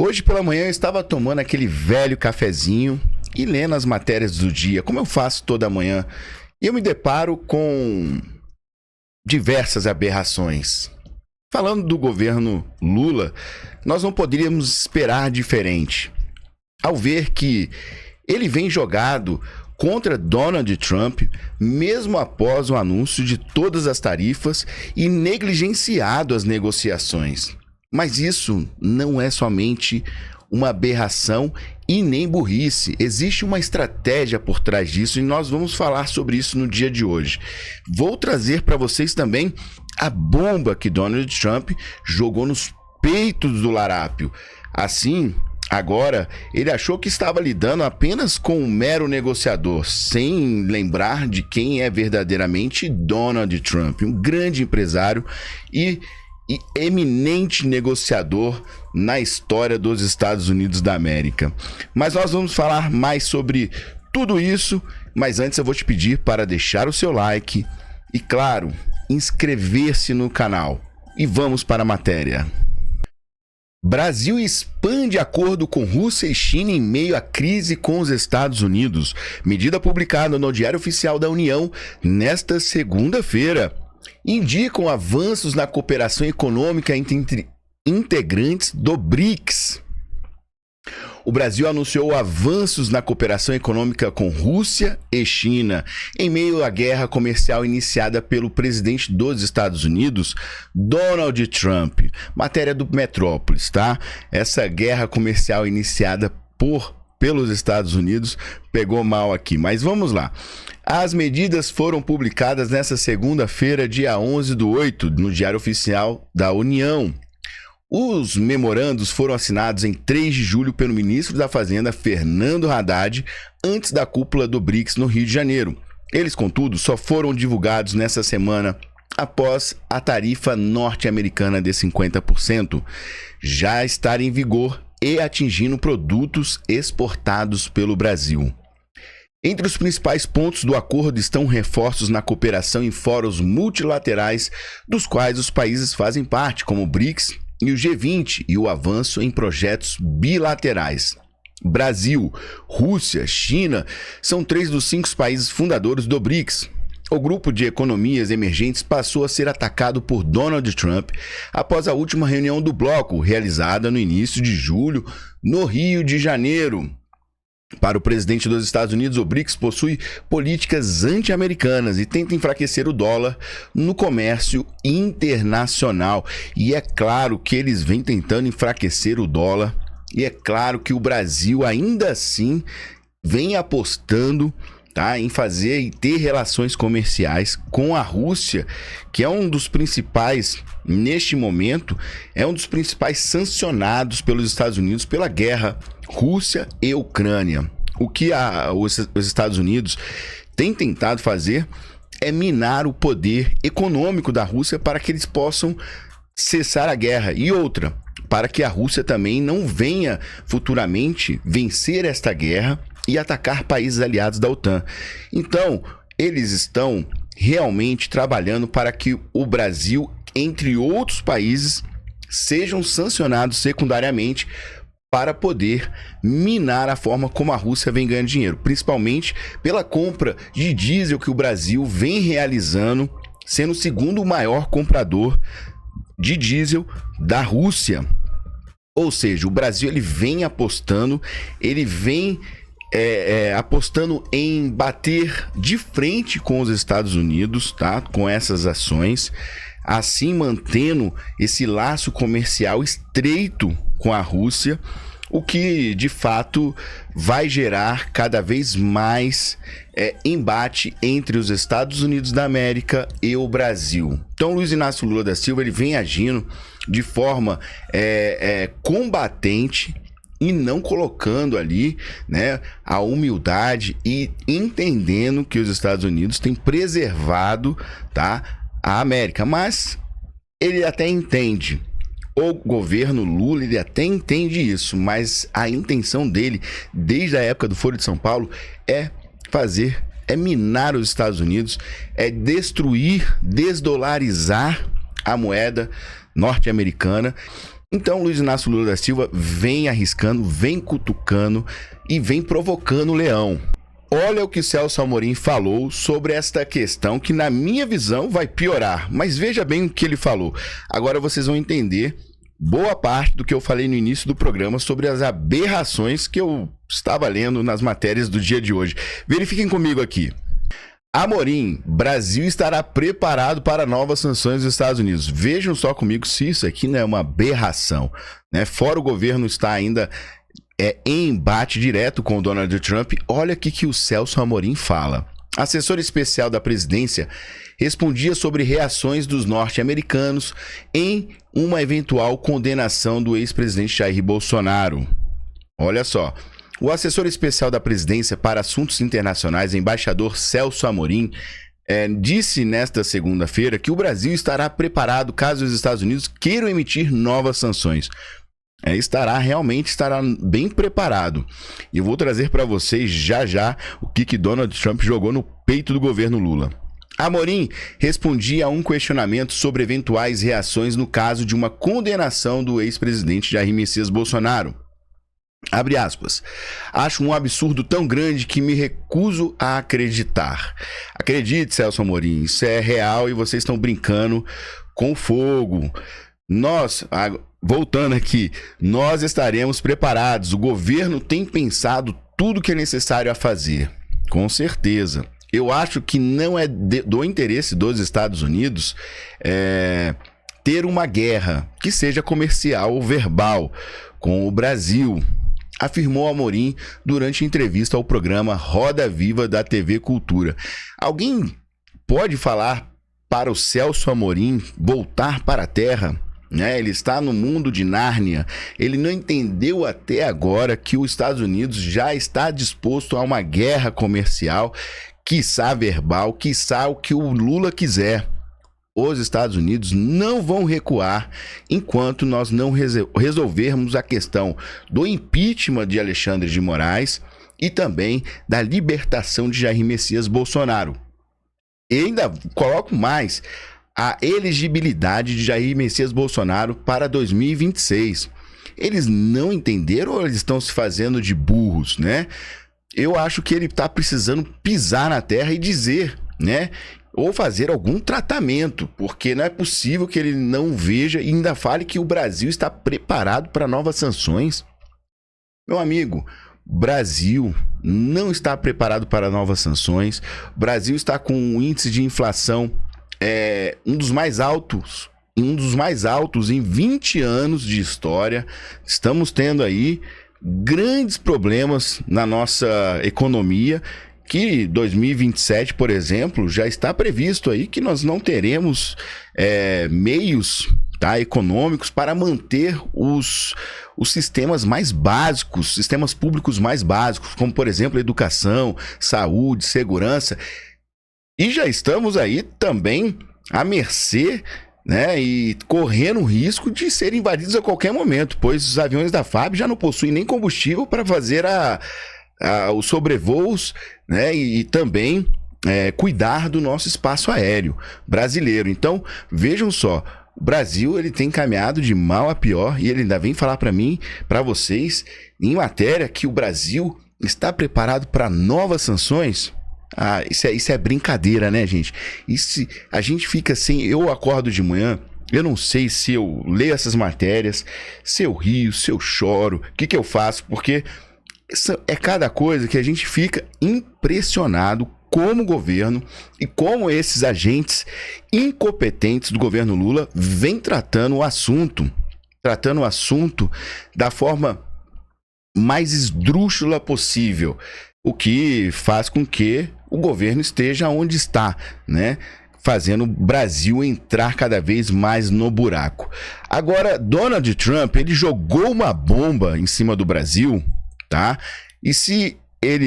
Hoje pela manhã eu estava tomando aquele velho cafezinho e lendo as matérias do dia, como eu faço toda manhã, e eu me deparo com diversas aberrações. Falando do governo Lula, nós não poderíamos esperar diferente. Ao ver que ele vem jogado contra Donald Trump, mesmo após o anúncio de todas as tarifas e negligenciado as negociações. Mas isso não é somente uma aberração e nem burrice. Existe uma estratégia por trás disso e nós vamos falar sobre isso no dia de hoje. Vou trazer para vocês também a bomba que Donald Trump jogou nos peitos do larápio. Assim, agora, ele achou que estava lidando apenas com um mero negociador, sem lembrar de quem é verdadeiramente Donald Trump, um grande empresário e eminente negociador na história dos Estados Unidos da América. Mas nós vamos falar mais sobre tudo isso, mas antes eu vou te pedir para deixar o seu like e, claro, inscrever-se no canal. E vamos para a matéria. Brasil expande acordo com Rússia e China em meio à crise com os Estados Unidos. Medida publicada no Diário Oficial da União nesta segunda-feira indicam avanços na cooperação econômica entre integrantes do BRICS. O Brasil anunciou avanços na cooperação econômica com Rússia e China, em meio à guerra comercial iniciada pelo presidente dos Estados Unidos, Donald Trump. Matéria do Metrópolis, tá? Essa guerra comercial iniciada pelos Estados Unidos pegou mal aqui, mas vamos lá. As medidas foram publicadas nesta segunda-feira, dia 11/8, no Diário Oficial da União. Os memorandos foram assinados em 3 de julho pelo ministro da Fazenda, Fernando Haddad, antes da cúpula do BRICS no Rio de Janeiro. Eles, contudo, só foram divulgados nessa semana após a tarifa norte-americana de 50% já estar em vigor e atingindo produtos exportados pelo Brasil. Entre os principais pontos do acordo estão reforços na cooperação em fóruns multilaterais, dos quais os países fazem parte, como o BRICS e o G20, e o avanço em projetos bilaterais. Brasil, Rússia, China são 3 dos 5 países fundadores do BRICS. O grupo de economias emergentes passou a ser atacado por Donald Trump após a última reunião do bloco, realizada no início de julho, no Rio de Janeiro. Para o presidente dos Estados Unidos, o BRICS possui políticas anti-americanas e tenta enfraquecer o dólar no comércio internacional. E é claro que eles vêm tentando enfraquecer o dólar, e é claro que o Brasil ainda assim vem apostando, tá, em fazer e ter relações comerciais com a Rússia, que é um dos principais, neste momento, é um dos principais sancionados pelos Estados Unidos pela guerra Rússia e Ucrânia. O que os Estados Unidos têm tentado fazer é minar o poder econômico da Rússia para que eles possam cessar a guerra. E outra, para que a Rússia também não venha futuramente vencer esta guerra e atacar países aliados da OTAN. Então, eles estão realmente trabalhando para que o Brasil, entre outros países, sejam sancionados secundariamente para poder minar a forma como a Rússia vem ganhando dinheiro, principalmente pela compra de diesel que o Brasil vem realizando, sendo o segundo maior comprador de diesel da Rússia. Ou seja, o Brasil ele vem apostando, ele vem apostando em bater de frente com os Estados Unidos, tá? Com essas ações, assim mantendo esse laço comercial estreito com a Rússia, o que de fato vai gerar cada vez mais embate entre os Estados Unidos da América e o Brasil. Então, Luiz Inácio Lula da Silva ele vem agindo de forma combatente e não colocando ali, né, a humildade e entendendo que os Estados Unidos têm preservado, tá, a América. Mas ele até entende. O governo Lula, ele até entende isso, mas a intenção dele, desde a época do Foro de São Paulo, é minar os Estados Unidos, é destruir, desdolarizar a moeda norte-americana. Então, Luiz Inácio Lula da Silva vem arriscando, vem cutucando e vem provocando o leão. Olha o que Celso Amorim falou sobre esta questão que, na minha visão, vai piorar. Mas veja bem o que ele falou. Agora vocês vão entender boa parte do que eu falei no início do programa sobre as aberrações que eu estava lendo nas matérias do dia de hoje. Verifiquem comigo aqui. Amorim, Brasil estará preparado para novas sanções dos Estados Unidos. Vejam só comigo se isso aqui não é uma aberração, né? Fora o governo está ainda em embate direto com o Donald Trump. Olha o que o Celso Amorim fala. Assessor especial da presidência respondia sobre reações dos norte-americanos em uma eventual condenação do ex-presidente Jair Bolsonaro. Olha só. O assessor especial da presidência para assuntos internacionais, embaixador Celso Amorim, disse nesta segunda-feira que o Brasil estará preparado caso os Estados Unidos queiram emitir novas sanções. Realmente estará bem preparado. E eu vou trazer para vocês já o que Donald Trump jogou no peito do governo Lula. Amorim respondia a um questionamento sobre eventuais reações no caso de uma condenação do ex-presidente Jair Messias Bolsonaro. Abre aspas. Acho um absurdo tão grande que me recuso a acreditar. Acredite, Celso Amorim, isso é real e vocês estão brincando com fogo. Voltando aqui, nós estaremos preparados. O governo tem pensado tudo que é necessário a fazer. Com certeza. Eu acho que não é do interesse dos Estados Unidos ter uma guerra que seja comercial ou verbal com o Brasil, afirmou Amorim durante entrevista ao programa Roda Viva da TV Cultura. Alguém pode falar para o Celso Amorim voltar para a Terra? Ele está no mundo de Nárnia. Ele não entendeu até agora que os Estados Unidos já está disposto a uma guerra comercial, quiçá verbal, quiçá o que o Lula quiser. Os Estados Unidos não vão recuar enquanto nós não resolvermos a questão do impeachment de Alexandre de Moraes e também da libertação de Jair Messias Bolsonaro. E ainda coloco mais a elegibilidade de Jair Messias Bolsonaro para 2026. Eles não entenderam ou eles estão se fazendo de burros, né? Eu acho que ele está precisando pisar na terra e dizer, né? Ou fazer algum tratamento, porque não é possível que ele não veja e ainda fale que o Brasil está preparado para novas sanções. Meu amigo, o Brasil não está preparado para novas sanções. O Brasil está com um índice de inflação um dos mais altos em 20 anos de história. Estamos tendo aí grandes problemas na nossa economia, que 2027, por exemplo, já está previsto aí que nós não teremos meios econômicos para manter os sistemas mais básicos, sistemas públicos mais básicos, como, por exemplo, educação, saúde, segurança. E já estamos aí também à mercê, né, e correndo o risco de serem invadidos a qualquer momento, pois os aviões da FAB já não possuem nem combustível para fazer os sobrevoos, né, e também cuidar do nosso espaço aéreo brasileiro. Então, vejam só, o Brasil ele tem caminhado de mal a pior e ele ainda vem falar para mim, para vocês, em matéria que o Brasil está preparado para novas sanções. Isso é brincadeira, né, gente? Isso, a gente fica assim, eu acordo de manhã, eu não sei se eu leio essas matérias, se eu rio, se eu choro, o que eu faço, porque é cada coisa que a gente fica impressionado como o governo e como esses agentes incompetentes do governo Lula vêm tratando o assunto da forma mais esdrúxula possível, o que faz com que o governo esteja onde está, né? Fazendo o Brasil entrar cada vez mais no buraco. Agora, Donald Trump, ele jogou uma bomba em cima do Brasil, tá? E se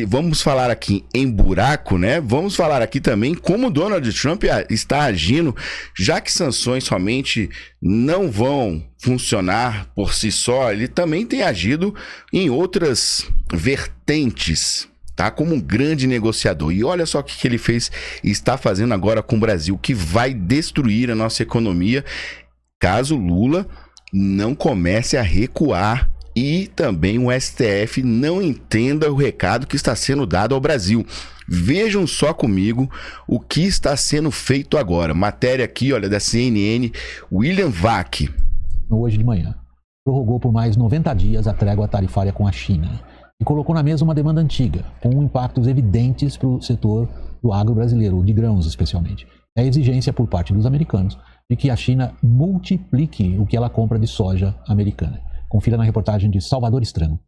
vamos falar aqui em buraco, né? Vamos falar aqui também como Donald Trump está agindo, já que sanções somente não vão funcionar por si só, ele também tem agido em outras vertentes, tá? Como um grande negociador. E olha só o que ele fez e está fazendo agora com o Brasil, que vai destruir a nossa economia caso Lula não comece a recuar e também o STF não entenda o recado que está sendo dado ao Brasil. Vejam só comigo o que está sendo feito agora. Matéria aqui, olha, da CNN, William Vac. Hoje de manhã, prorrogou por mais 90 dias a trégua tarifária com a China e colocou na mesa uma demanda antiga, com impactos evidentes para o setor do agro brasileiro, de grãos especialmente. É a exigência por parte dos americanos de que a China multiplique o que ela compra de soja americana. Confira na reportagem de Salvador Estrano.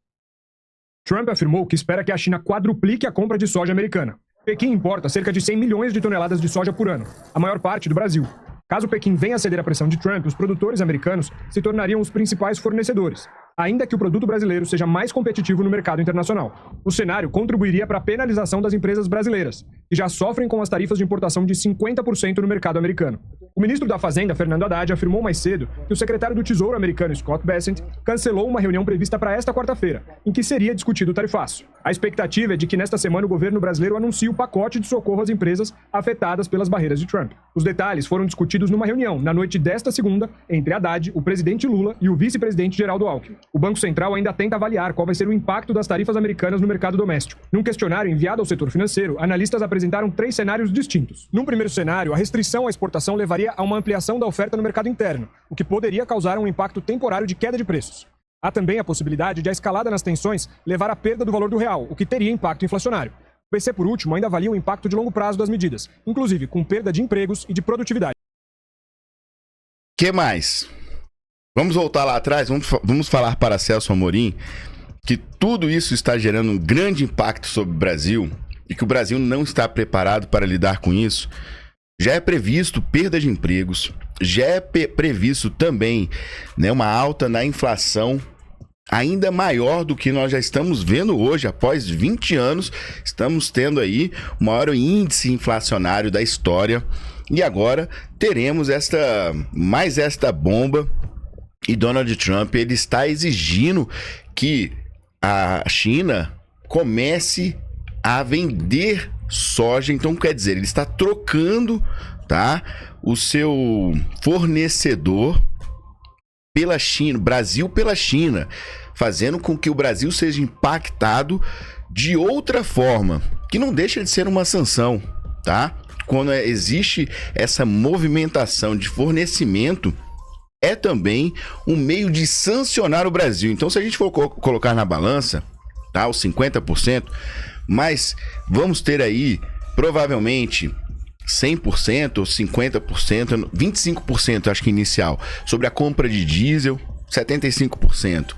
Trump afirmou que espera que a China quadruplique a compra de soja americana. Pequim importa cerca de 100 milhões de toneladas de soja por ano, a maior parte do Brasil. Caso Pequim venha a ceder à pressão de Trump, os produtores americanos se tornariam os principais fornecedores, ainda que o produto brasileiro seja mais competitivo no mercado internacional. O cenário contribuiria para a penalização das empresas brasileiras, que já sofrem com as tarifas de importação de 50% no mercado americano. O ministro da Fazenda, Fernando Haddad, afirmou mais cedo que o secretário do Tesouro americano, Scott Bessent, cancelou uma reunião prevista para esta quarta-feira, em que seria discutido o tarifaço. A expectativa é de que nesta semana o governo brasileiro anuncie o pacote de socorro às empresas afetadas pelas barreiras de Trump. Os detalhes foram discutidos numa reunião, na noite desta segunda, entre Haddad, o presidente Lula e o vice-presidente Geraldo Alckmin. O Banco Central ainda tenta avaliar qual vai ser o impacto das tarifas americanas no mercado doméstico. Num questionário enviado ao setor financeiro, analistas apresentaram 3 cenários distintos. Num primeiro cenário, a restrição à exportação levaria a uma ampliação da oferta no mercado interno, o que poderia causar um impacto temporário de queda de preços. Há também a possibilidade de a escalada nas tensões levar à perda do valor do real, o que teria impacto inflacionário. O BC, por último, ainda avalia o impacto de longo prazo das medidas, inclusive com perda de empregos e de produtividade. Que mais? Vamos voltar lá atrás, vamos falar para Celso Amorim que tudo isso está gerando um grande impacto sobre o Brasil e que o Brasil não está preparado para lidar com isso. Já é previsto perda de empregos, já é previsto também, né, uma alta na inflação ainda maior do que nós já estamos vendo hoje. Após 20 anos, estamos tendo aí o maior índice inflacionário da história. E agora teremos mais esta bomba. E Donald Trump, ele está exigindo que a China comece a vender soja. Então, quer dizer, ele está trocando, tá, o seu fornecedor pela China, Brasil pela China, fazendo com que o Brasil seja impactado de outra forma, que não deixa de ser uma sanção, tá? Quando existe essa movimentação de fornecimento, é também um meio de sancionar o Brasil. Então, se a gente for colocar na balança, tá, os 50%, mas vamos ter aí provavelmente 100% ou 50%, 25% acho que inicial, sobre a compra de diesel, 75%.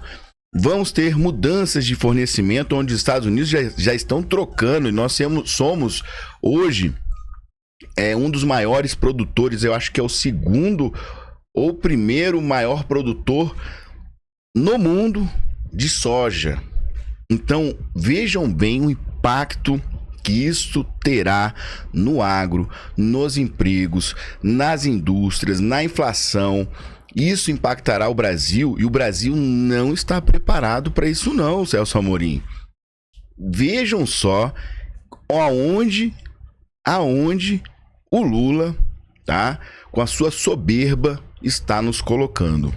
Vamos ter mudanças de fornecimento, onde os Estados Unidos já estão trocando, e nós somos hoje um dos maiores produtores, eu acho que é o segundo ou primeiro maior produtor no mundo de soja. Então, vejam bem o impacto que isso terá no agro, nos empregos, nas indústrias, na inflação. Isso impactará o Brasil e o Brasil não está preparado para isso não, Celso Amorim. Vejam só aonde o Lula, tá, com a sua soberba, está nos colocando.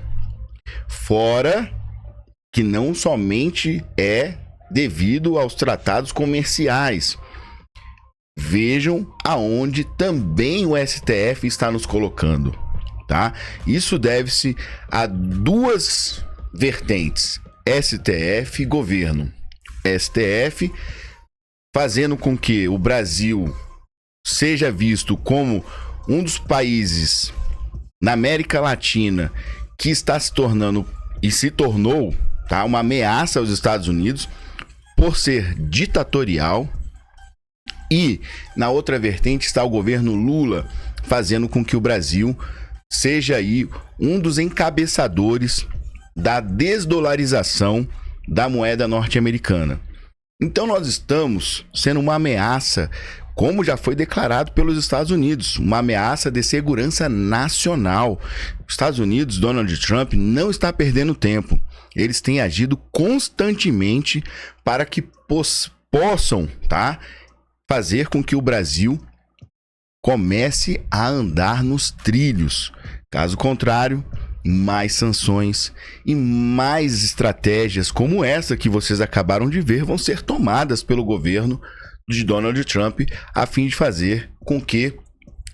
Fora que não somente é devido aos tratados comerciais. Vejam aonde também o STF está nos colocando, tá? Isso deve-se a duas vertentes: STF e governo. STF fazendo com que o Brasil seja visto como um dos países na América Latina que está se tornando e se tornou, tá, uma ameaça aos Estados Unidos por ser ditatorial. E na outra vertente está o governo Lula, fazendo com que o Brasil seja aí um dos encabeçadores da desdolarização da moeda norte-americana. Então nós estamos sendo uma ameaça, como já foi declarado pelos Estados Unidos, uma ameaça de segurança nacional. Os Estados Unidos, Donald Trump, não está perdendo tempo. Eles têm agido constantemente para que possam, tá, fazer com que o Brasil comece a andar nos trilhos. Caso contrário, mais sanções e mais estratégias como essa que vocês acabaram de ver vão ser tomadas pelo governo de Donald Trump a fim de fazer com que,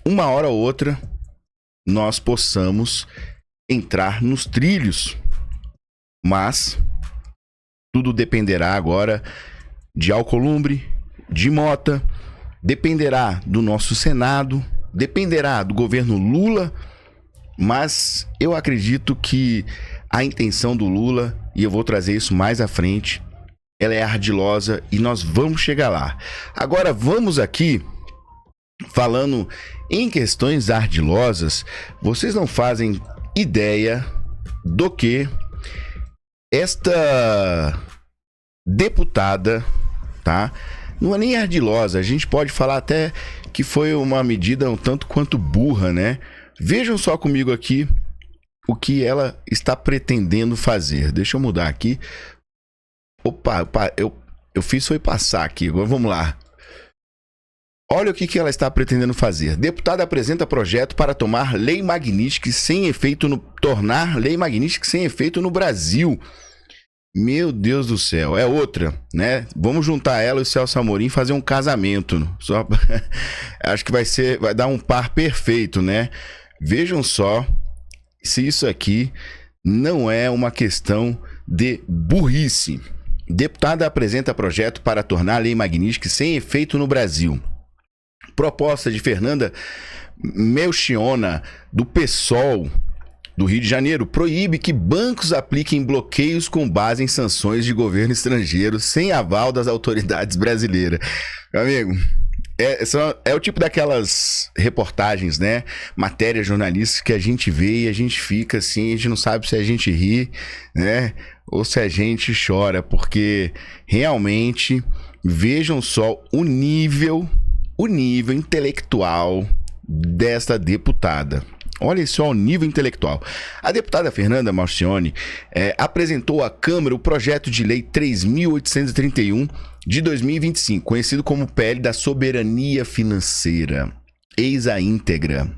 uma hora ou outra, nós possamos entrar nos trilhos. Mas tudo dependerá agora de Alcolumbre, de Mota, dependerá do nosso Senado, dependerá do governo Lula, mas eu acredito que a intenção do Lula, e eu vou trazer isso mais à frente, ela é ardilosa e nós vamos chegar lá. Agora vamos aqui, falando em questões ardilosas, vocês não fazem ideia do que esta deputada, tá? Não é nem ardilosa, a gente pode falar até que foi uma medida um tanto quanto burra, né? Vejam só comigo aqui o que ela está pretendendo fazer. Deixa eu mudar aqui. Opa, eu fiz foi passar aqui, agora vamos lá. Olha o que ela está pretendendo fazer. Deputada apresenta projeto para tornar lei Magnitsky sem efeito no Brasil. Meu Deus do céu, é outra, né? Vamos juntar ela e o Celso Amorim e fazer um casamento. Acho que vai dar um par perfeito, né? Vejam só se isso aqui não é uma questão de burrice. Deputada apresenta projeto para tornar a lei Magnitsky sem efeito no Brasil. Proposta de Fernanda Melchiona, do PSOL do Rio de Janeiro, proíbe que bancos apliquem bloqueios com base em sanções de governo estrangeiro sem aval das autoridades brasileiras. Meu amigo, é o tipo daquelas reportagens, né? Matérias jornalísticas que a gente vê e a gente fica assim, a gente não sabe se a gente ri, né? Ou se a gente chora, porque realmente, vejam só o nível intelectual desta deputada. Olha só o nível intelectual. A deputada Fernanda Melchiona apresentou à Câmara o projeto de lei 3.831 de 2025, conhecido como PL da Soberania Financeira. Eis a íntegra.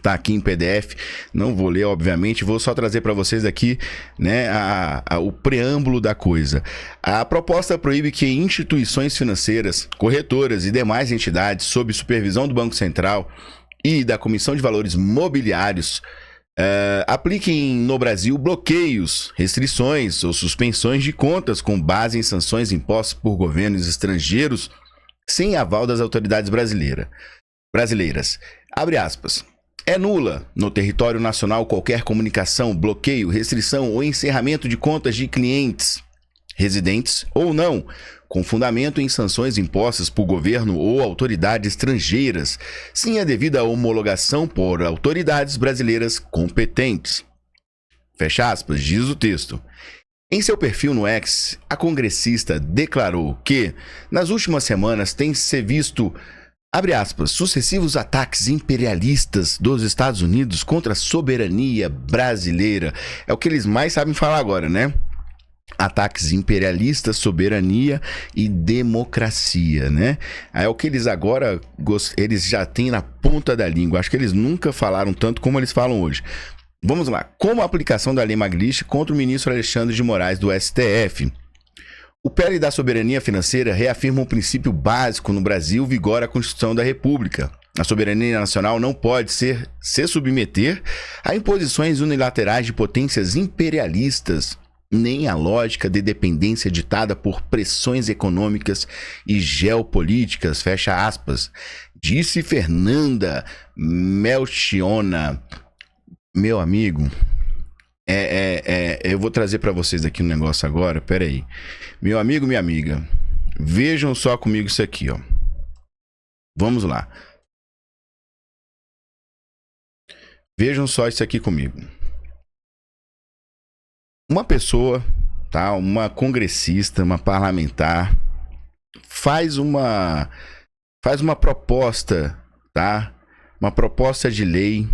Tá aqui em PDF, não vou ler, obviamente, vou só trazer para vocês aqui, né, o preâmbulo da coisa. A proposta proíbe que instituições financeiras, corretoras e demais entidades sob supervisão do Banco Central e da Comissão de Valores Mobiliários apliquem no Brasil bloqueios, restrições ou suspensões de contas com base em sanções impostas por governos estrangeiros sem aval das autoridades brasileiras. Abre aspas. É nula no território nacional qualquer comunicação, bloqueio, restrição ou encerramento de contas de clientes, residentes ou não, com fundamento em sanções impostas por governo ou autoridades estrangeiras, sem a devida homologação por autoridades brasileiras competentes. Fecha aspas, diz o texto. Em seu perfil no X, a congressista declarou que, nas últimas semanas, tem se visto, abre aspas, sucessivos ataques imperialistas dos Estados Unidos contra a soberania brasileira. É o que eles mais sabem falar agora, né? Ataques imperialistas, soberania e democracia, né? É o que eles agora, eles já têm na ponta da língua. Acho que eles nunca falaram tanto como eles falam hoje. Vamos lá. Como a aplicação da lei Magnitsky contra o ministro Alexandre de Moraes do STF. O PL da soberania financeira reafirma um princípio básico no Brasil, vigora a Constituição da República. A soberania nacional não pode se submeter a imposições unilaterais de potências imperialistas, nem a lógica de dependência ditada por pressões econômicas e geopolíticas, fecha aspas, disse Fernanda Melchiona. Meu amigo, eu vou trazer para vocês aqui um negócio agora, peraí. Meu amigo, minha amiga, vejam só comigo isso aqui, ó. Vamos lá. Vejam só isso aqui comigo. Uma pessoa, tá? Uma congressista, uma parlamentar, faz uma proposta, tá? Uma proposta de lei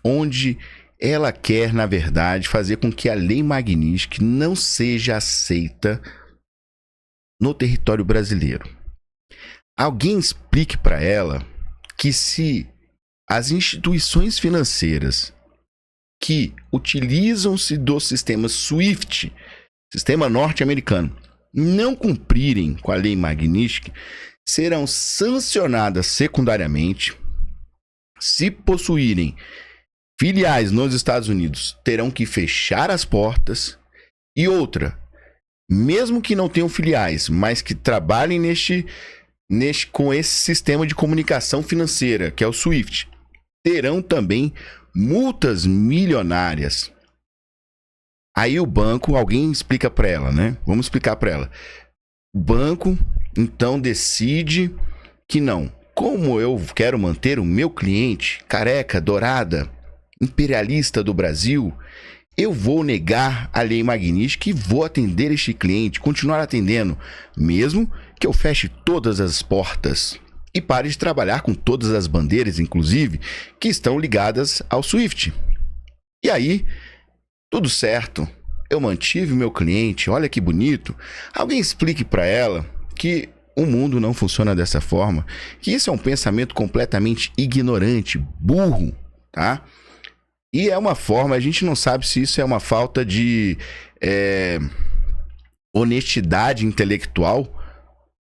onde ela quer, na verdade, fazer com que a lei Magnitsky não seja aceita no território brasileiro. Alguém explique para ela que se as instituições financeiras que utilizam-se do sistema SWIFT, sistema norte-americano, não cumprirem com a lei Magnitsky, serão sancionadas secundariamente. Se possuírem filiais nos Estados Unidos, terão que fechar as portas. E outra, mesmo que não tenham filiais, mas que trabalhem com esse sistema de comunicação financeira, que é o SWIFT, terão também multas milionárias. Aí o banco, alguém explica para ela, né? Vamos explicar para ela. O banco, então, decide que não. Como eu quero manter o meu cliente careca, dourada, imperialista do Brasil, eu vou negar a lei Magnitsky e vou atender este cliente, continuar atendendo, mesmo que eu feche todas as portas e pare de trabalhar com todas as bandeiras, inclusive, que estão ligadas ao SWIFT. E aí, tudo certo, eu mantive o meu cliente, olha que bonito. Alguém explique para ela que o mundo não funciona dessa forma, que isso é um pensamento completamente ignorante, burro, tá? E é uma forma, a gente não sabe se isso é uma falta de honestidade intelectual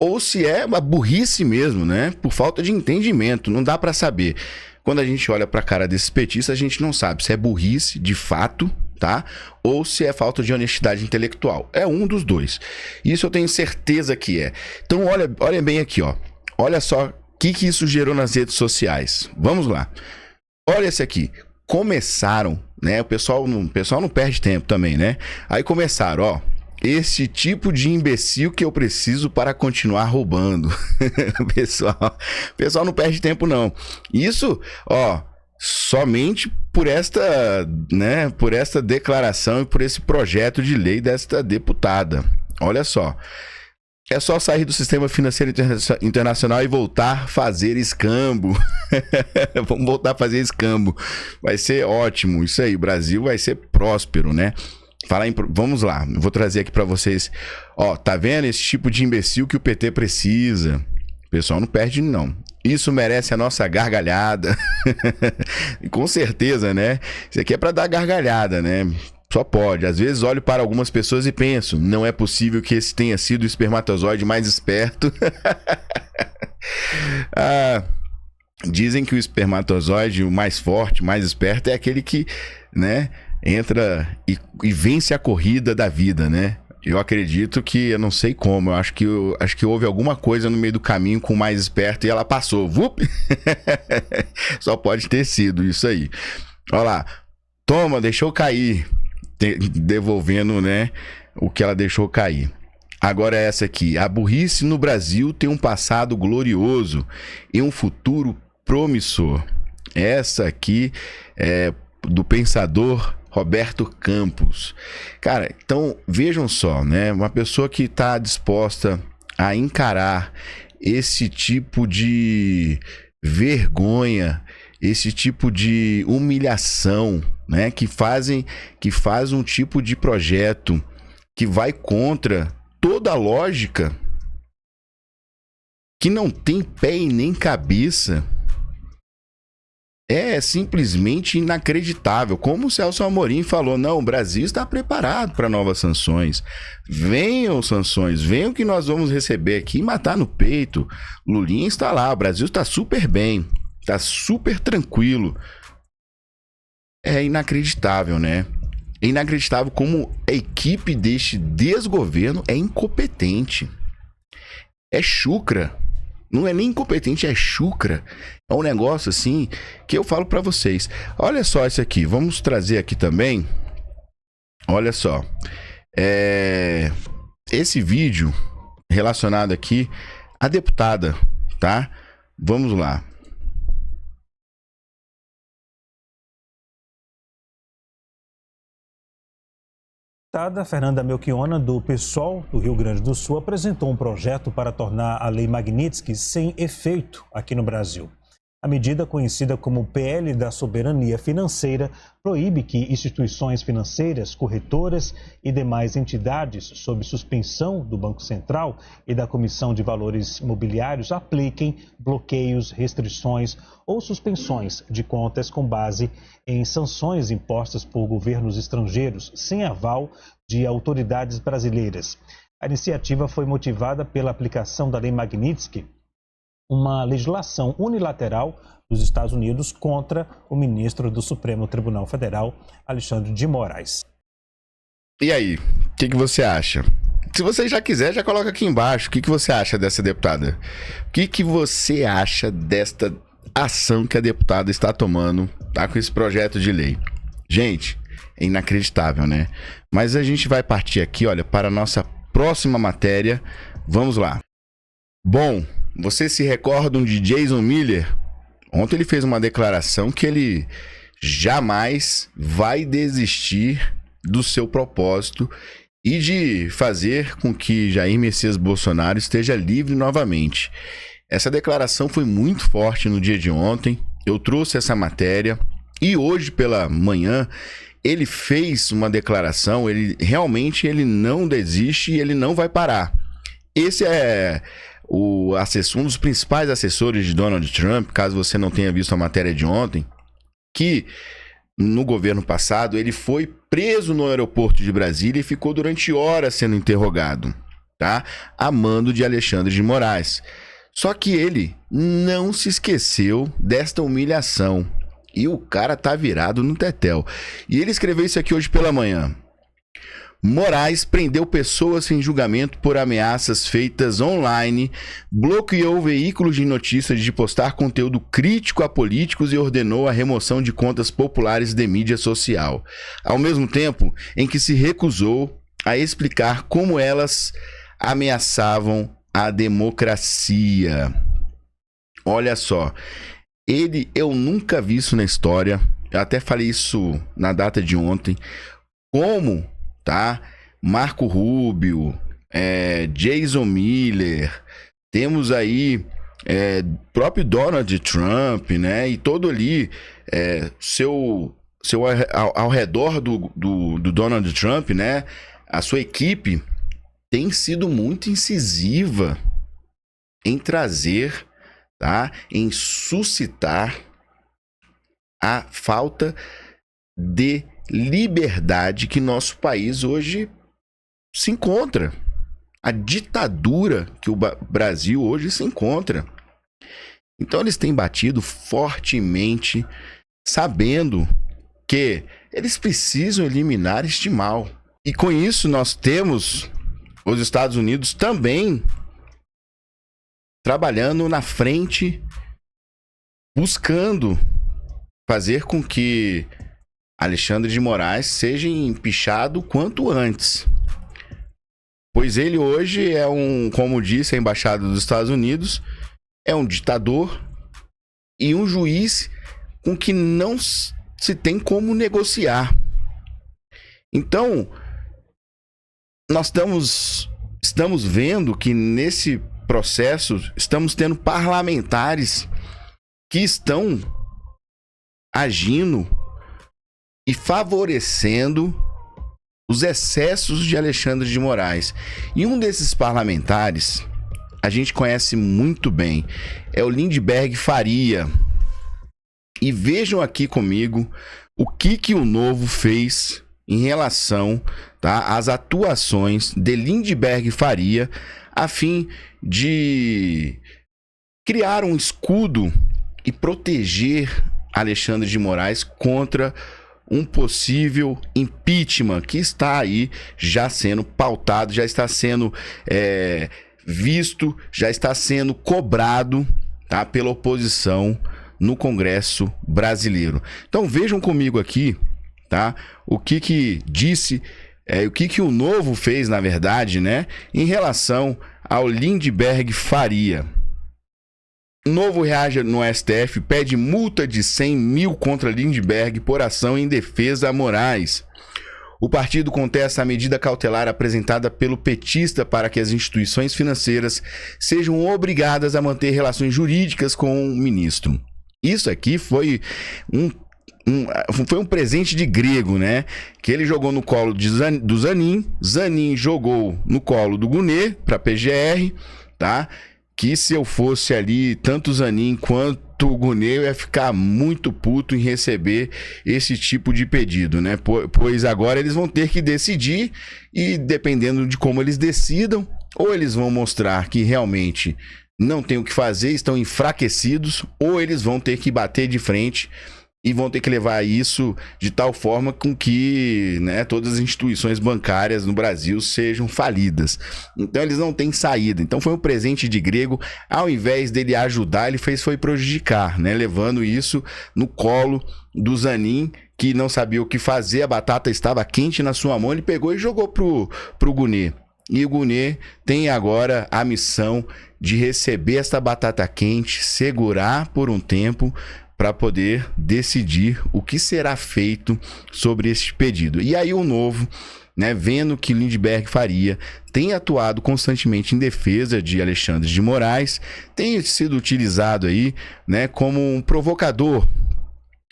ou se é uma burrice mesmo, né? Por falta de entendimento, não dá para saber. Quando a gente olha para a cara desses petistas, a gente não sabe se é burrice de fato, tá? Ou se é falta de honestidade intelectual. É um dos dois. Isso eu tenho certeza que é. Então olha bem aqui, ó. Olha só o que isso gerou nas redes sociais. Vamos lá. Olha esse aqui. Começaram, né? O pessoal não perde tempo também, né? Aí começaram, ó. Esse tipo de imbecil que eu preciso para continuar roubando. pessoal não perde tempo, não. Isso, ó, somente por esta declaração e por esse projeto de lei desta deputada. Olha só. É só sair do sistema financeiro internacional e voltar a fazer escambo. Vamos voltar a fazer escambo. Vai ser ótimo. Isso aí, o Brasil vai ser próspero, né? Vamos lá, eu vou trazer aqui para vocês. Ó, tá vendo esse tipo de imbecil que o PT precisa? O pessoal não perde, não. Isso merece a nossa gargalhada. Com certeza, né? Isso aqui é para dar gargalhada, né? Só pode. Às vezes olho para algumas pessoas e penso, não é possível que esse tenha sido o espermatozoide mais esperto. Dizem que o espermatozoide, o mais forte, mais esperto, é aquele que, né, entra e vence a corrida da vida, né? Eu acredito que, eu não sei como, eu acho que houve alguma coisa no meio do caminho com o mais esperto e ela passou. Vup! Só pode ter sido isso aí. Olha lá. Toma, deixou cair. Devolvendo, né, o que ela deixou cair. Agora é essa aqui. A burrice no Brasil tem um passado glorioso e um futuro promissor. Essa aqui é do pensador Roberto Campos. Cara, então vejam só, né? Uma pessoa que está disposta a encarar esse tipo de vergonha, esse tipo de humilhação, né? Que faz um tipo de projeto que vai contra toda a lógica, que não tem pé e nem cabeça. É simplesmente inacreditável. Como o Celso Amorim falou, não, o Brasil está preparado para novas sanções. Venham sanções, venham que nós vamos receber aqui e matar no peito. Lulinha está lá, o Brasil está super bem, está super tranquilo. É inacreditável, né? É inacreditável como a equipe deste desgoverno é incompetente. É chucra. Não é nem incompetente, é chucra. É um negócio assim que eu falo pra vocês. Olha só isso aqui. Vamos trazer aqui também. Olha só. Esse vídeo relacionado aqui à deputada, tá? Vamos lá. A deputada Fernanda Melchiona, do PSOL do Rio Grande do Sul, apresentou um projeto para tornar a lei Magnitsky sem efeito aqui no Brasil. A medida, conhecida como PL da Soberania Financeira, proíbe que instituições financeiras, corretoras e demais entidades sob suspensão do Banco Central e da Comissão de Valores Mobiliários apliquem bloqueios, restrições ou suspensões de contas com base em sanções impostas por governos estrangeiros sem aval de autoridades brasileiras. A iniciativa foi motivada pela aplicação da Lei Magnitsky, uma legislação unilateral dos Estados Unidos contra o ministro do Supremo Tribunal Federal, Alexandre de Moraes. E aí, o que você acha? Se você já quiser, já coloca aqui embaixo. O que você acha dessa deputada? O que você acha desta ação que a deputada está tomando, tá, com esse projeto de lei? Gente, é inacreditável, né? Mas a gente vai partir aqui, olha, para a nossa próxima matéria. Vamos lá. Bom, vocês se recordam de Jason Miller? Ontem ele fez uma declaração que ele jamais vai desistir do seu propósito e de fazer com que Jair Messias Bolsonaro esteja livre novamente. Essa declaração foi muito forte no dia de ontem. Eu trouxe essa matéria e hoje pela manhã ele fez uma declaração. Ele realmente não desiste e ele não vai parar. Esse é um dos principais assessores de Donald Trump, caso você não tenha visto a matéria de ontem, que no governo passado ele foi preso no aeroporto de Brasília e ficou durante horas sendo interrogado, tá? A mando de Alexandre de Moraes. Só que ele não se esqueceu desta humilhação e o cara tá virado no tetel. E ele escreveu isso aqui hoje pela manhã. Moraes prendeu pessoas em julgamento por ameaças feitas online, bloqueou veículos de notícias de postar conteúdo crítico a políticos e ordenou a remoção de contas populares de mídia social, ao mesmo tempo em que se recusou a explicar como elas ameaçavam a democracia. Olha só, eu nunca vi isso na história, eu até falei isso na data de ontem, como... tá? Marco Rubio, Jason Miller, temos aí próprio Donald Trump, né? E todo ali ao redor do Donald Trump, né? A sua equipe tem sido muito incisiva em trazer, tá? Em suscitar a falta de liberdade que nosso país hoje se encontra. A ditadura que o Brasil hoje se encontra. Então eles têm batido fortemente, sabendo que eles precisam eliminar este mal. E com isso nós temos os Estados Unidos também trabalhando na frente, buscando fazer com que Alexandre de Moraes seja empichado quanto antes. Pois ele hoje como disse a Embaixada dos Estados Unidos, é um ditador e um juiz com que não se tem como negociar. Então, nós estamos vendo que nesse processo estamos tendo parlamentares que estão agindo e favorecendo os excessos de Alexandre de Moraes. E um desses parlamentares, a gente conhece muito bem, é o Lindenberg Faria. E vejam aqui comigo o que o Novo fez em relação, tá, às atuações de Lindenberg Faria, a fim de criar um escudo e proteger Alexandre de Moraes contra um possível impeachment que está aí já sendo pautado, já está sendo visto, já está sendo cobrado, tá, pela oposição no Congresso brasileiro. Então vejam comigo aqui, tá, o que disse, o que o Novo fez, na verdade, né, em relação ao Lindenberg Faria. Novo reage no STF, pede multa de 100 mil contra Lindenberg por ação em defesa a Moraes. O partido contesta a medida cautelar apresentada pelo petista para que as instituições financeiras sejam obrigadas a manter relações jurídicas com o ministro. Isso aqui foi um presente de grego, né? Que ele jogou no colo do Zanin, Zanin jogou no colo do Gunê para PGR, tá? Que se eu fosse ali, tanto o Zanin quanto o Gunê, eu ia ficar muito puto em receber esse tipo de pedido, né? Pois agora eles vão ter que decidir e dependendo de como eles decidam, ou eles vão mostrar que realmente não tem o que fazer, estão enfraquecidos, ou eles vão ter que bater de frente e vão ter que levar isso de tal forma com que, né, todas as instituições bancárias no Brasil sejam falidas. Então eles não têm saída. Então foi um presente de grego, ao invés dele ajudar, ele foi prejudicar, né, levando isso no colo do Zanin, que não sabia o que fazer, a batata estava quente na sua mão, ele pegou e jogou pro Gunê. E o Gunê tem agora a missão de receber esta batata quente, segurar por um tempo, para poder decidir o que será feito sobre este pedido. E aí o Novo, né, vendo que Lindbergh Faria tem atuado constantemente em defesa de Alexandre de Moraes, tem sido utilizado aí, né, como um provocador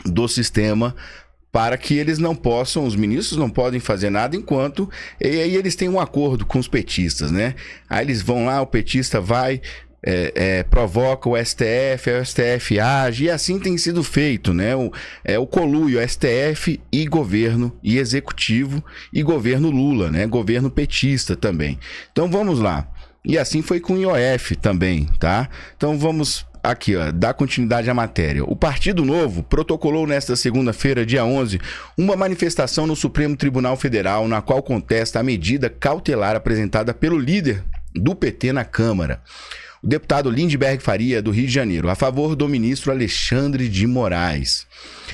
do sistema, para que eles não possam, os ministros não podem fazer nada enquanto, e aí eles têm um acordo com os petistas, né? Aí eles vão lá, o petista vai, provoca o STF age, e assim tem sido feito, né? O coluio STF e governo, e executivo, e governo Lula, né? Governo petista também. Então vamos lá. E assim foi com o IOF também, tá? Então vamos aqui, ó, dar continuidade à matéria. O Partido Novo protocolou nesta segunda-feira, dia 11, uma manifestação no Supremo Tribunal Federal, na qual contesta a medida cautelar apresentada pelo líder do PT na Câmara, o deputado Lindbergh Faria, do Rio de Janeiro, a favor do ministro Alexandre de Moraes.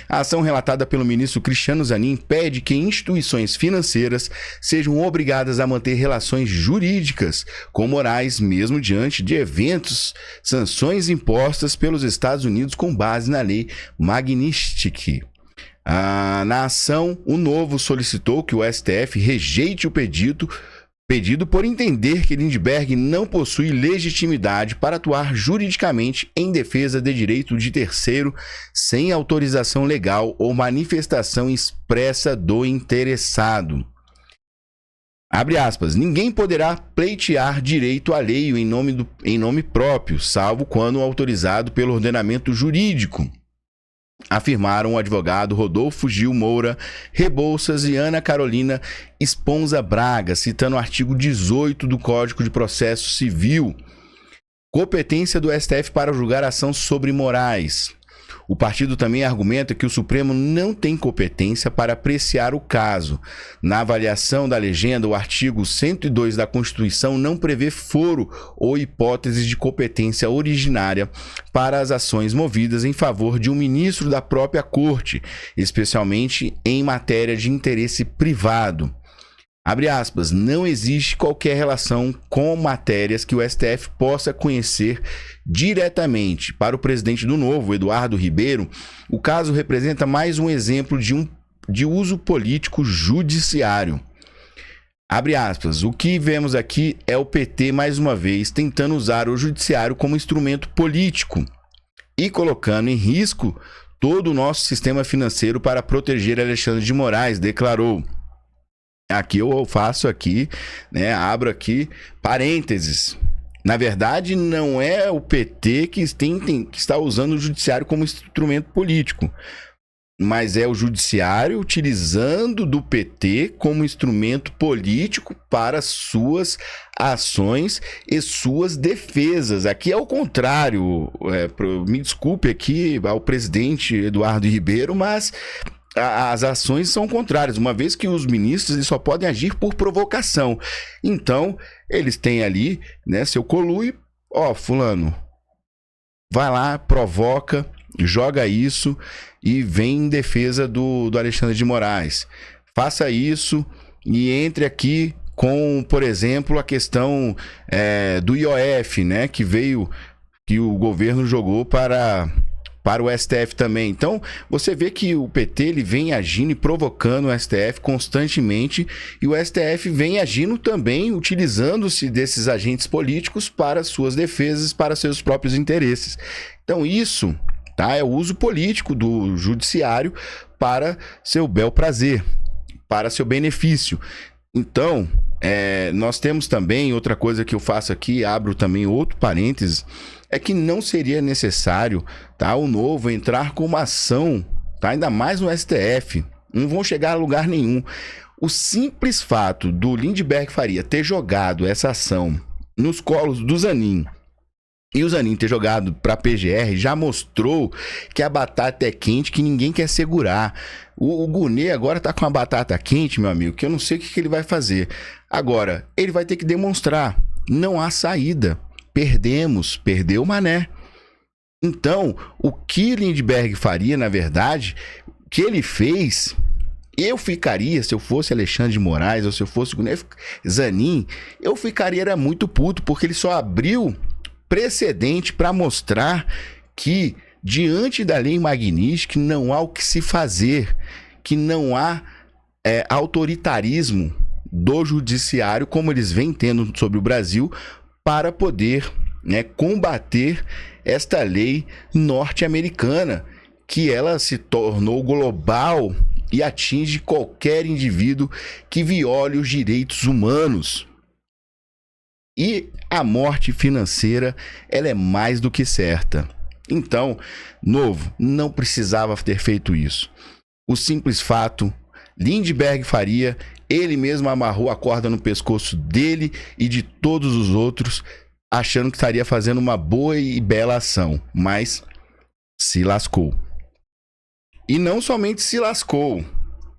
A ação relatada pelo ministro Cristiano Zanin pede que instituições financeiras sejam obrigadas a manter relações jurídicas com Moraes, mesmo diante de sanções impostas pelos Estados Unidos com base na lei Magnitsky. Na ação, o Novo solicitou que o STF rejeite o pedido por entender que Lindbergh não possui legitimidade para atuar juridicamente em defesa de direito de terceiro sem autorização legal ou manifestação expressa do interessado. Abre aspas, ninguém poderá pleitear direito alheio em nome próprio, salvo quando autorizado pelo ordenamento jurídico, afirmaram o advogado Rodolfo Gil Moura Rebouças e Ana Carolina Esponza Braga, citando o artigo 18 do Código de Processo Civil. Competência do STF para julgar ação sobre Moraes. O partido também argumenta que o Supremo não tem competência para apreciar o caso. Na avaliação da legenda, o artigo 102 da Constituição não prevê foro ou hipótese de competência originária para as ações movidas em favor de um ministro da própria Corte, especialmente em matéria de interesse privado. Abre aspas, não existe qualquer relação com matérias que o STF possa conhecer diretamente. Para o presidente do Novo, Eduardo Ribeiro, o caso representa mais um exemplo de uso político judiciário. Abre aspas, o que vemos aqui é o PT, mais uma vez, tentando usar o judiciário como instrumento político e colocando em risco todo o nosso sistema financeiro para proteger Alexandre de Moraes, declarou. Aqui eu faço aqui, né, abro aqui parênteses. Na verdade, não é o PT que está usando o judiciário como instrumento político, mas é o judiciário utilizando do PT como instrumento político para suas ações e suas defesas. Aqui é o contrário, me desculpe aqui ao presidente Eduardo Ribeiro, mas as ações são contrárias, uma vez que os ministros eles só podem agir por provocação. Então, eles têm ali, né, seu coluio, fulano, vai lá, provoca, joga isso e vem em defesa do Alexandre de Moraes. Faça isso e entre aqui com, por exemplo, a questão do IOF, né, que o governo jogou para o STF também. Então, você vê que o PT ele vem agindo e provocando o STF constantemente, e o STF vem agindo também, utilizando-se desses agentes políticos para suas defesas, para seus próprios interesses. Então, isso tá? É o uso político do judiciário para seu bel prazer, para seu benefício. Então, nós temos também outra coisa que eu faço aqui, abro também outro parênteses, é que não seria necessário, tá, o Novo entrar com uma ação, tá, ainda mais no STF, não vão chegar a lugar nenhum. O simples fato do Lindbergh Faria ter jogado essa ação nos colos do Zanin e o Zanin ter jogado para a PGR já mostrou que a batata é quente, que ninguém quer segurar. O Gunê agora tá com a batata quente, meu amigo, que eu não sei o que ele vai fazer. Agora, ele vai ter que demonstrar. Não há saída. Perdeu o Mané. Então, o que Lindbergh Faria, na verdade, o que ele fez, eu ficaria, se eu fosse Alexandre de Moraes ou se eu fosse Zanin, eu ficaria era muito puto, porque ele só abriu precedente para mostrar que, diante da lei Magnitsky, não há o que se fazer, que não há autoritarismo do judiciário, como eles vêm tendo sobre o Brasil, para poder, né, combater esta lei norte-americana, que ela se tornou global e atinge qualquer indivíduo que viole os direitos humanos. E a morte financeira, ela é mais do que certa. Então, Novo não precisava ter feito isso. O simples fato, Lindbergh Faria, ele mesmo amarrou a corda no pescoço dele e de todos os outros, achando que estaria fazendo uma boa e bela ação, mas se lascou. E não somente se lascou,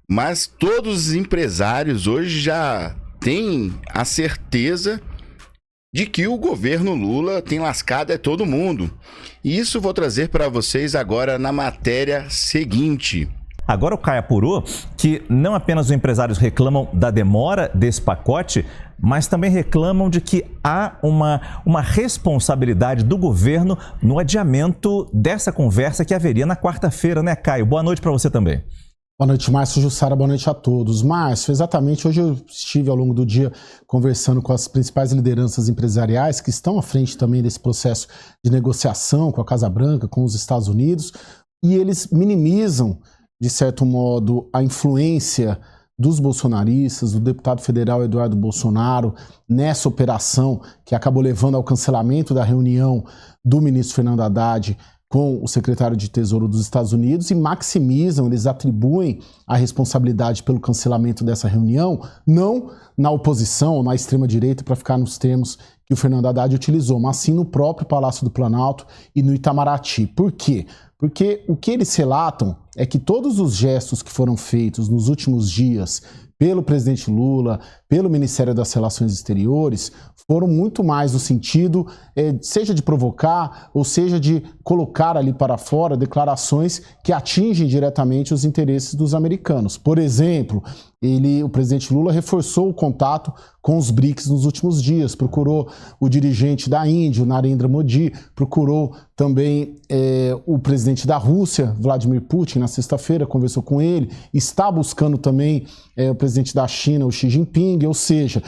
mas todos os empresários hoje já têm a certeza de que o governo Lula tem lascado todo mundo. E isso vou trazer para vocês agora na matéria seguinte. Agora o Caio apurou que não apenas os empresários reclamam da demora desse pacote, mas também reclamam de que há uma responsabilidade do governo no adiamento dessa conversa que haveria na quarta-feira, né, Caio? Boa noite para você também. Boa noite, Márcio Jussara, boa noite a todos. Márcio, exatamente, hoje eu estive ao longo do dia conversando com as principais lideranças empresariais que estão à frente também desse processo de negociação com a Casa Branca, com os Estados Unidos, e eles minimizam, de certo modo, a influência dos bolsonaristas, do deputado federal Eduardo Bolsonaro, nessa operação que acabou levando ao cancelamento da reunião do ministro Fernando Haddad com o secretário de Tesouro dos Estados Unidos, e maximizam, eles atribuem a responsabilidade pelo cancelamento dessa reunião, não na oposição ou na extrema-direita, para ficar nos termos que o Fernando Haddad utilizou, mas sim no próprio Palácio do Planalto e no Itamaraty. Por quê? Porque o que eles relatam é que todos os gestos que foram feitos nos últimos dias pelo presidente Lula, pelo Ministério das Relações Exteriores, foram muito mais no sentido, seja de provocar, ou seja de colocar ali para fora declarações que atingem diretamente os interesses dos americanos. Por exemplo, o presidente Lula reforçou o contato com os BRICS nos últimos dias, procurou o dirigente da Índia, o Narendra Modi, procurou também o presidente da Rússia, Vladimir Putin, na sexta-feira, conversou com ele, está buscando também o presidente da China, o Xi Jinping, ou seja,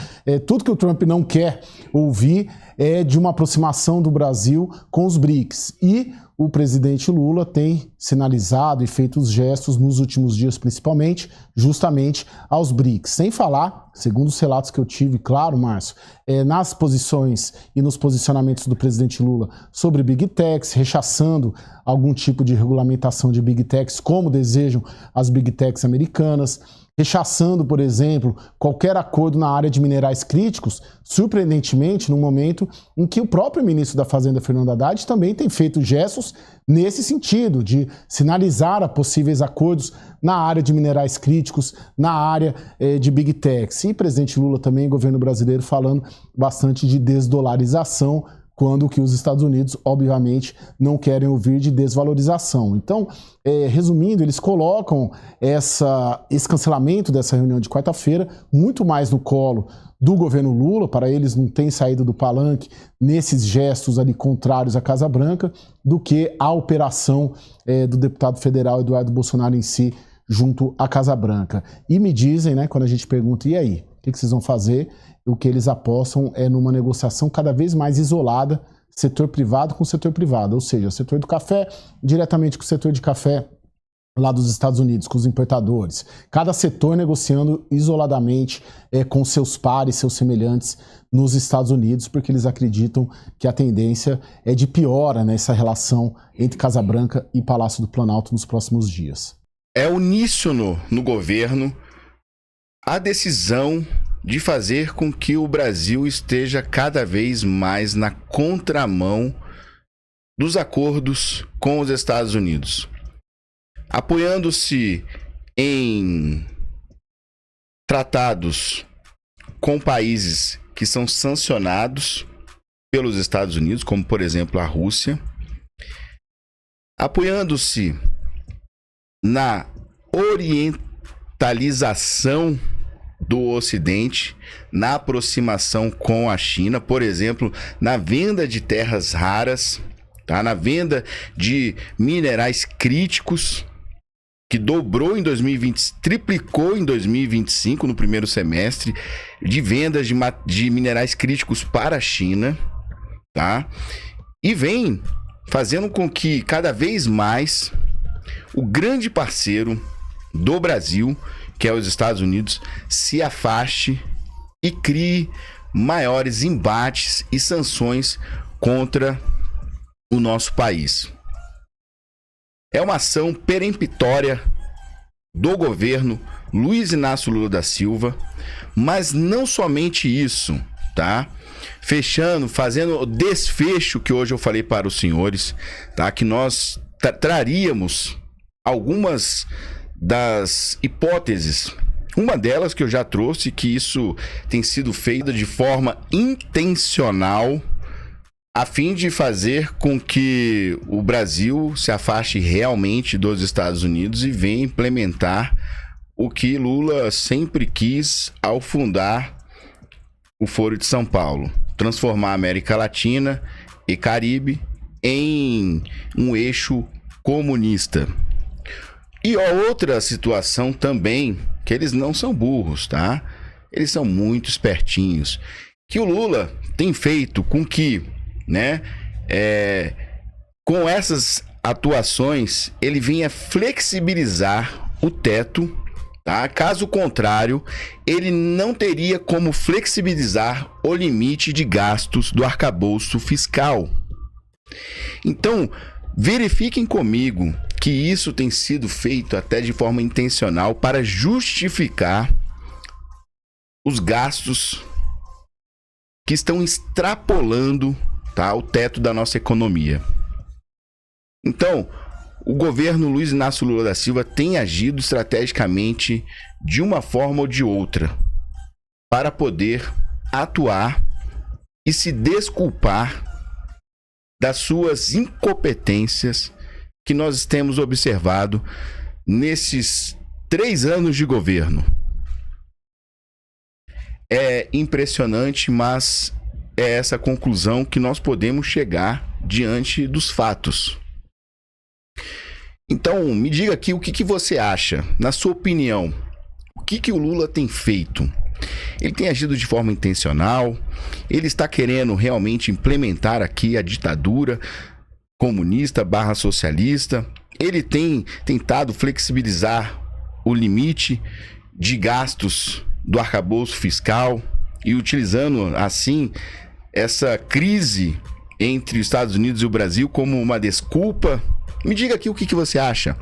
tudo que o Trump não quer ouvir é de uma aproximação do Brasil com os BRICS. E o presidente Lula tem sinalizado e feito os gestos nos últimos dias, principalmente, justamente aos BRICS. Sem falar, segundo os relatos que eu tive, claro, Márcio, nas posições e nos posicionamentos do presidente Lula sobre Big Techs, rechaçando algum tipo de regulamentação de Big Techs, como desejam as Big Techs americanas, rechaçando, por exemplo, qualquer acordo na área de minerais críticos, surpreendentemente, no momento em que o próprio ministro da Fazenda, Fernando Haddad, também tem feito gestos nesse sentido, de sinalizar a possíveis acordos na área de minerais críticos, na área de Big Techs. E presidente Lula também, governo brasileiro, falando bastante de desdolarização, quando que os Estados Unidos, obviamente, não querem ouvir de desvalorização. Então, resumindo, eles colocam esse cancelamento dessa reunião de quarta-feira muito mais no colo do governo Lula, para eles não tem saída do palanque nesses gestos ali contrários à Casa Branca, do que a operação do deputado federal Eduardo Bolsonaro em si, junto à Casa Branca. E me dizem, né, quando a gente pergunta, e aí, o que vocês vão fazer? O que eles apostam é numa negociação cada vez mais isolada setor privado com setor privado, ou seja, o setor do café diretamente com o setor de café lá dos Estados Unidos, com os importadores. Cada setor negociando isoladamente com seus pares, seus semelhantes nos Estados Unidos, porque eles acreditam que a tendência é de piora nessa relação entre Casa Branca e Palácio do Planalto nos próximos dias. É uníssono no governo a decisão de fazer com que o Brasil esteja cada vez mais na contramão dos acordos com os Estados Unidos, apoiando-se em tratados com países que são sancionados pelos Estados Unidos, como por exemplo a Rússia, apoiando-se na orientalização do Ocidente, na aproximação com a China, por exemplo, na venda de terras raras, tá? Na venda de minerais críticos, que dobrou em 2020, triplicou em 2025, no primeiro semestre, de vendas de minerais críticos para a China, tá? E vem fazendo com que cada vez mais o grande parceiro do Brasil, que é os Estados Unidos, se afaste e crie maiores embates e sanções contra o nosso país. É uma ação peremptória do governo Luiz Inácio Lula da Silva, mas não somente isso, tá? Fazendo o desfecho que hoje eu falei para os senhores, tá? Que nós traríamos algumas das hipóteses. Uma delas que eu já trouxe, que isso tem sido feito de forma intencional, a fim de fazer com que o Brasil se afaste realmente dos Estados Unidos e venha implementar o que Lula sempre quis ao fundar o Foro de São Paulo: transformar a América Latina e Caribe em um eixo comunista. E outra situação também, que eles não são burros, tá? Eles são muito espertinhos. Que o Lula tem feito com que, né, com essas atuações, ele venha flexibilizar o teto, tá? Caso contrário, ele não teria como flexibilizar o limite de gastos do arcabouço fiscal. Então, verifiquem comigo que isso tem sido feito até de forma intencional para justificar os gastos que estão extrapolando, tá, o teto da nossa economia. Então, o governo Luiz Inácio Lula da Silva tem agido estrategicamente de uma forma ou de outra para poder atuar e se desculpar das suas incompetências que nós temos observado nesses 3 anos de governo. É impressionante, mas é essa conclusão que nós podemos chegar diante dos fatos. Então, me diga aqui o que você acha, na sua opinião. O que o Lula tem feito? Ele tem agido de forma intencional? Ele está querendo realmente implementar aqui a ditadura comunista / socialista? Ele tem tentado flexibilizar o limite de gastos do arcabouço fiscal e utilizando assim essa crise entre os Estados Unidos e o Brasil como uma desculpa? Me diga aqui o que você acha.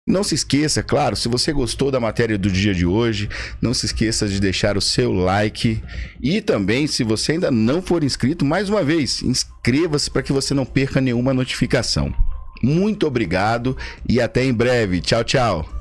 Não se esqueça, claro, se você gostou da matéria do dia de hoje, não se esqueça de deixar o seu like. E também, se você ainda não for inscrito, mais uma vez, inscreva-se para que você não perca nenhuma notificação. Muito obrigado e até em breve. Tchau, tchau.